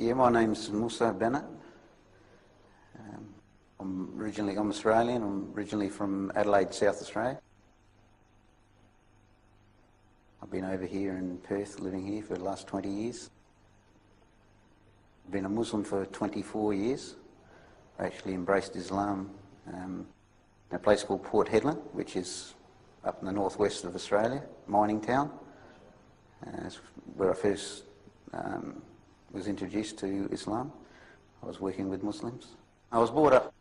Yeah, my name's Musa Bennett. I'm Australian. I'm originally from Adelaide, South Australia. I've been over here in Perth, living here for the last 20 years. I've been a Muslim for 24 years. I actually embraced Islam in a place called Port Hedland, which is up in the northwest of Australia, mining town. That's where I first was introduced to Islam. I was working with Muslims. I was brought up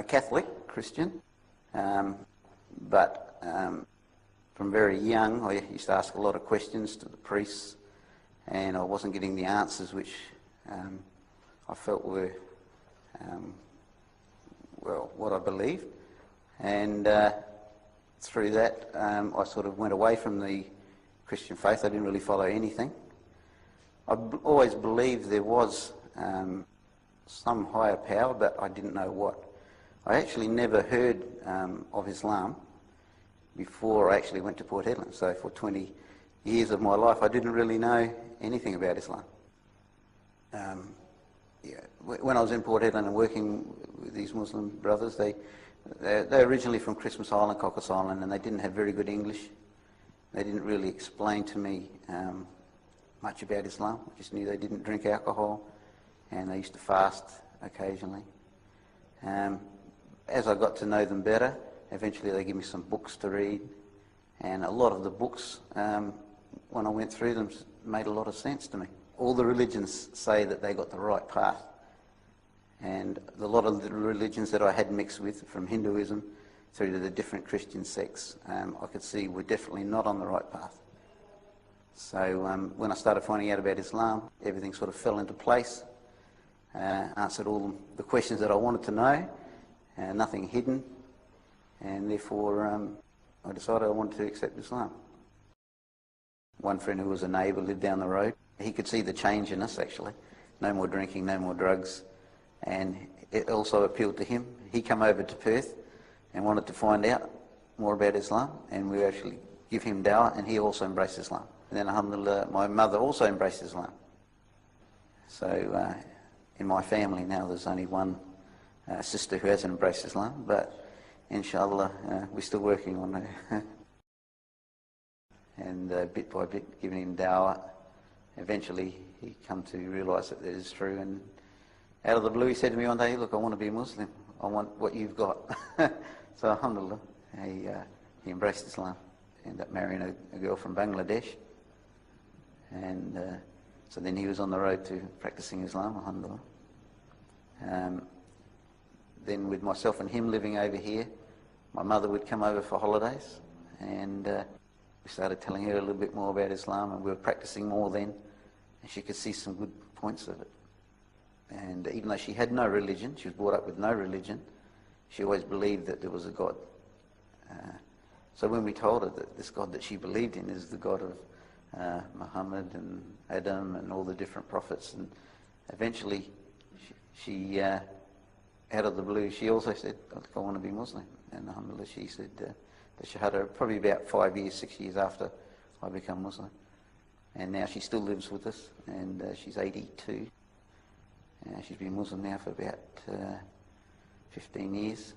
Catholic, Christian, but from very young I used to ask a lot of questions to the priests, and I wasn't getting the answers which I felt were, well, what I believed. And through that I sort of went away from the Christian faith. I didn't really follow anything. I always believed there was some higher power, but I didn't know what. I actually never heard of Islam before I actually went to Port Hedland. So for 20 years of my life I didn't really know anything about Islam. Yeah, when I was in Port Hedland and working with these Muslim brothers, they're originally from Christmas Island, Cocos Island, and they didn't have very good English. They didn't really explain to me much about Islam. I just knew they didn't drink alcohol and they used to fast occasionally. As I got to know them better, eventually they gave me some books to read, and a lot of the books, when I went through them, made a lot of sense to me. All the religions say that they got the right path, and a lot of the religions that I had mixed with, from Hinduism through to the different Christian sects, I could see were definitely not on the right path. So when I started finding out about Islam, everything sort of fell into place, answered all the questions that I wanted to know, nothing hidden, and therefore I decided I wanted to accept Islam. One friend who was a neighbour lived down the road. He could see the change in us, actually. No more drinking, no more drugs, and it also appealed to him. He came over to Perth and wanted to find out more about Islam, and we actually give him dawah, and he also embraced Islam. And then alhamdulillah, my mother also embraced Islam. So in my family now there's only one sister who hasn't embraced Islam, but inshallah we're still working on her. And bit by bit giving him dawah. Eventually he come to realise that it is true, and out of the blue he said to me one day, "Look, I want to be a Muslim. I want what you've got." So alhamdulillah, he embraced Islam. Ended up marrying a girl from Bangladesh, and so then he was on the road to practicing Islam, alhamdulillah. Then with myself and him living over here, my mother would come over for holidays, and we started telling her a little bit more about Islam, and we were practicing more then, and she could see some good points of it. And even though she had no religion, she was brought up with no religion, she always believed that there was a God. So when we told her that this God that she believed in is the God of Muhammad and Adam and all the different prophets, and eventually she out of the blue, she also said, "I want to be Muslim." And alhamdulillah, she said the Shahada probably about 5 years, 6 years after I became Muslim. And now she still lives with us, and she's 82. She's been Muslim now for about 15 years.